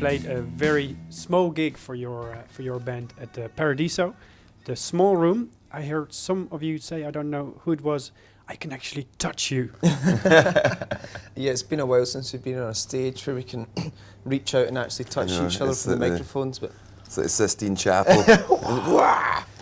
played a very small gig for your band at the Paradiso, the small room. I heard some of you say, I don't know who it was, I can actually touch you. Yeah, it's been a while since we've been on a stage where we can reach out and actually touch each other from the microphones. But it's like Sistine Chapel.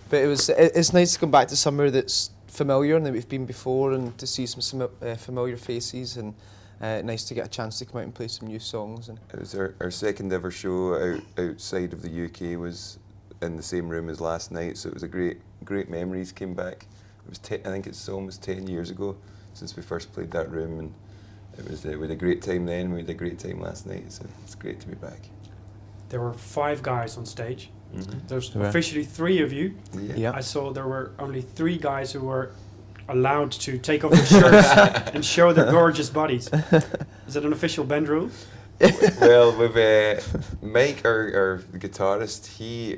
But it's nice to come back to somewhere that's familiar and that we've been before, and to see some familiar faces, and nice to get a chance to come out and play some new songs. And it was our second ever show outside of the UK, was in the same room as last night, so it was a great memories came back. It was I think it's almost 10 years ago since we first played that room, and it was we had a great time then, we had a great time last night, so it's great to be back. There were 5 guys on stage. Mm-hmm. There's officially 3 of you. Yeah. I saw there were only 3 guys who were allowed to take off their shirts and show their gorgeous bodies. Is that an official band rule? Well, with Mike, our guitarist, he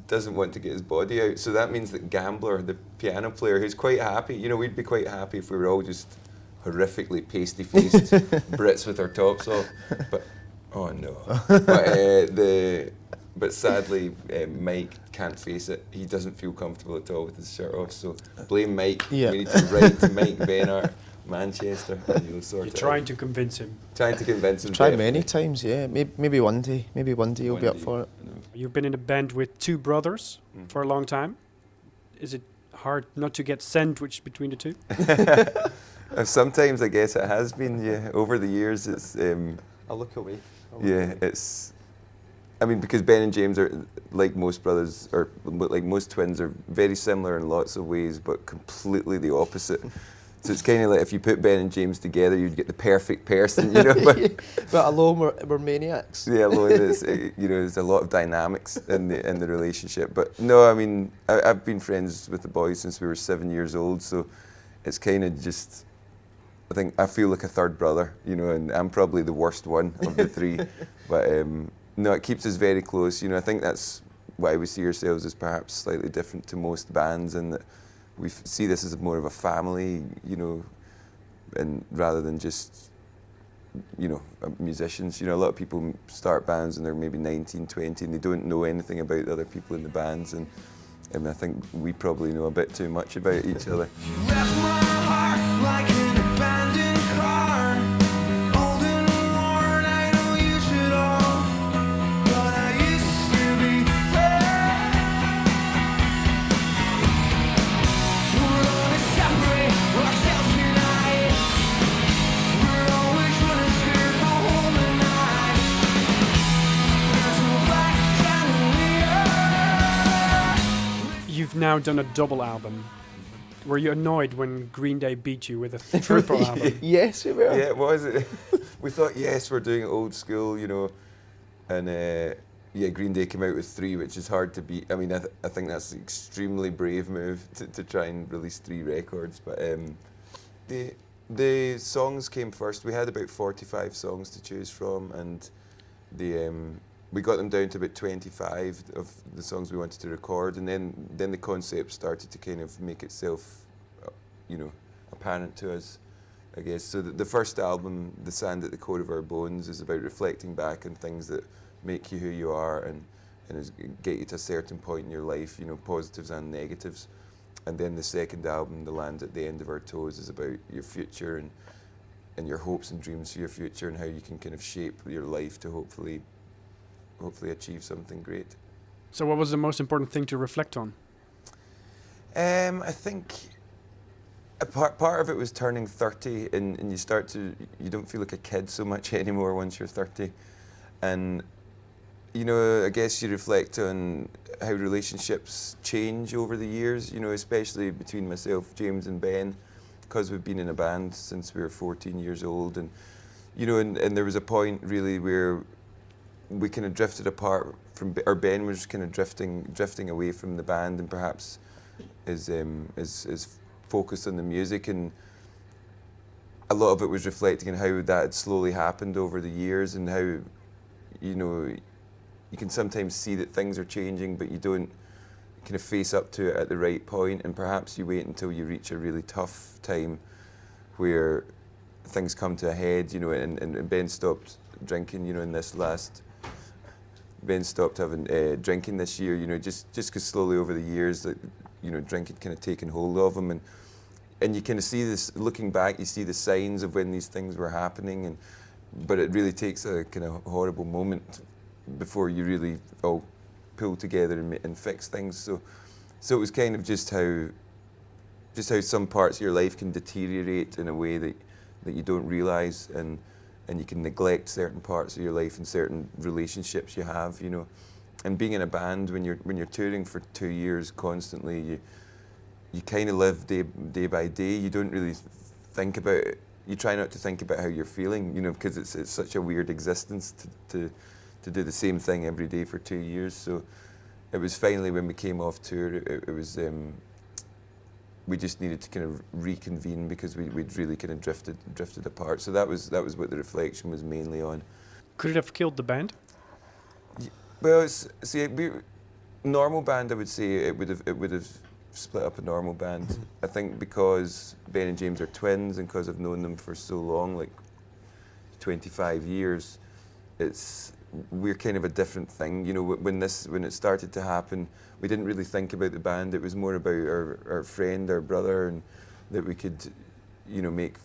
doesn't want to get his body out, so that means that Gambler, the piano player, who's quite happy, you know, we'd be quite happy if we were all just horrifically pasty-faced Brits with our tops off, but oh no. But sadly, Mike can't face it. He doesn't feel comfortable at all with his shirt off, so blame Mike. Yeah. We need to write to Mike Benart, Manchester, and you'll sort You're it trying out. to convince him. Trying to convince him. Tried many times, yeah. Maybe one day. Maybe one day he'll be up for it. You've been in a band with 2 brothers for a long time. Is it hard not to get sandwiched between the 2? Sometimes I guess it has been, yeah. Over the years, it's I'll look away. it's. I mean, because Ben and James are, like most brothers, or like most twins, are very similar in lots of ways, but completely the opposite. So it's kind of like if you put Ben and James together, you'd get the perfect person, you know. But alone we're maniacs. Yeah, alone is, you know, there's a lot of dynamics in the relationship. But no, I mean, I've been friends with the boys since we were 7 years old, so it's kind of just. I think I feel like a third brother, you know, and I'm probably the worst one of the 3, but. No, it keeps us very close. You know, I think that's why we see ourselves as perhaps slightly different to most bands, and that we see this as more of a family, you know, and rather than just, you know, musicians. You know, a lot of people start bands and they're maybe 19, 20, and they don't know anything about the other people in the bands, and I think we probably know a bit too much about each other. Left my heart like an abandoned car. You've now done a double album. Were you annoyed when Green Day beat you with a triple album? Yes, we were. Yeah, it was. We thought, yes, we're doing it old school, you know, and yeah, Green Day came out with 3, which is hard to beat. I mean, I think that's an extremely brave move to try and release 3 records, but the songs came first. We had about 45 songs to choose from, and we got them down to about 25 of the songs we wanted to record, and then the concept started to kind of make itself, you know, apparent to us, I guess. So the first album, The Sand at the Core of Our Bones, is about reflecting back on things that make you who you are and get you to a certain point in your life, you know, positives and negatives. And then the second album, The Land at the End of Our Toes, is about your future and your hopes and dreams for your future, and how you can kind of shape your life to hopefully achieve something great. So what was the most important thing to reflect on? I think a part of it was turning 30, and you don't feel like a kid so much anymore once you're 30. And, you know, I guess you reflect on how relationships change over the years, you know, especially between myself, James and Ben, because we've been in a band since we were 14 years old. And, you know, and there was a point really where we kind of drifted apart from, or Ben was kind of drifting away from the band, and perhaps is focused on the music, and a lot of it was reflecting on how that had slowly happened over the years, and how, you know, you can sometimes see that things are changing, but you don't kind of face up to it at the right point, and perhaps you wait until you reach a really tough time where things come to a head, you know, and Ben stopped drinking, you know, in this last Ben stopped having drinking this year. You know, just because slowly over the years that, you know, drinking kind of taken hold of him, and you kind of see this, looking back, you see the signs of when these things were happening, but it really takes a kind of horrible moment before you really all pull together and fix things. So it was kind of just how some parts of your life can deteriorate in a way that you don't realise, and you can neglect certain parts of your life and certain relationships you have, you know. And being in a band, when you're touring for 2 years constantly, you kind of live day by day. You don't really think about it. You try not to think about how you're feeling, you know, because it's such a weird existence to do the same thing every day for 2 years. So it was finally when we came off tour, it was we just needed to kind of reconvene because we'd really kind of drifted apart. So that was what the reflection was mainly on. Could it have killed the band? Well, normal band, I would say it would have split up a normal band. I think because Ben and James are twins, and because I've known them for so long, like 25 years, we're kind of a different thing. You know, when it started to happen, we didn't really think about the band. It was more about our friend, our brother, and that we could, you know, make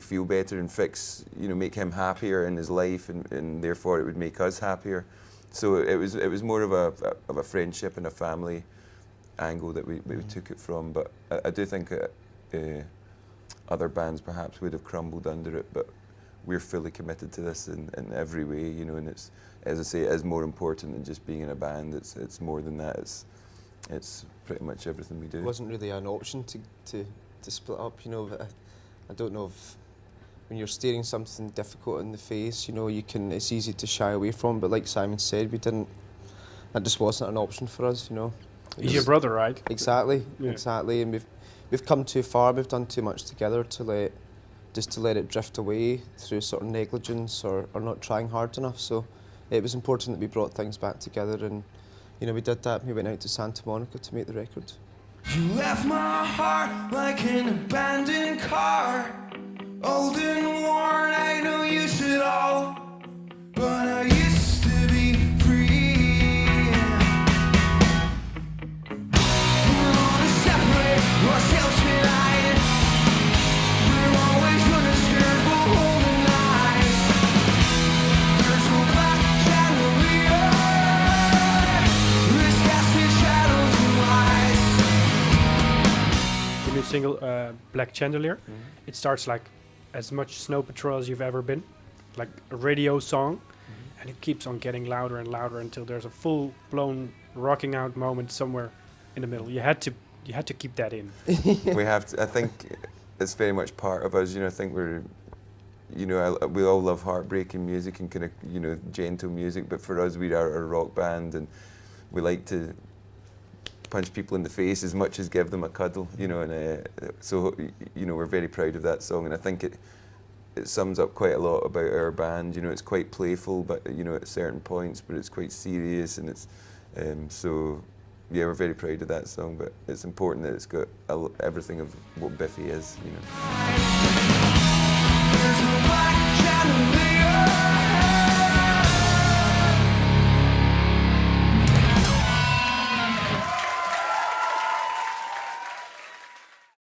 feel better and fix, you know, make him happier in his life, and therefore it would make us happier. So it was more of a friendship and a family angle that we took it from. But I do think other bands perhaps would have crumbled under it, but we're fully committed to this in every way, you know, and it's, as I say, it is more important than just being in a band. It's more than that. It's pretty much everything we do. It wasn't really an option to split up, you know. I don't know if when you're staring something difficult in the face, you know, it's easy to shy away from, but like Simon said, that just wasn't an option for us, you know. He's your brother, right? Exactly, Yeah. exactly, and we've come too far, we've done too much together to let it drift away through sort of negligence or not trying hard enough. So it was important that we brought things back together, and you know, we did that. We went out to Santa Monica to make the record. You left my heart like an abandoned car, old and worn, I know you should all, but I used to be free. We're gonna separate ourselves tonight. We're always gonna skirt for holding eyes. There's no black chandelier, there's casting shadows and lies. The new single, Black Chandelier, it starts like as much Snow Patrol as you've ever been, like a radio song, and it keeps on getting louder and louder until there's a full-blown rocking out moment somewhere in the middle. You had to keep that in. We have to. I think it's very much part of us. You know, I think we're, you know, we all love heartbreaking music and kind of, you know, gentle music, but for us, we are a rock band, and we like to punch people in the face as much as give them a cuddle, you know, and so, you know, we're very proud of that song, and I think it sums up quite a lot about our band. You know, it's quite playful, but, you know, at certain points, but it's quite serious, and it's, so, yeah, we're very proud of that song, but it's important that it's got everything of what Biffy is, you know.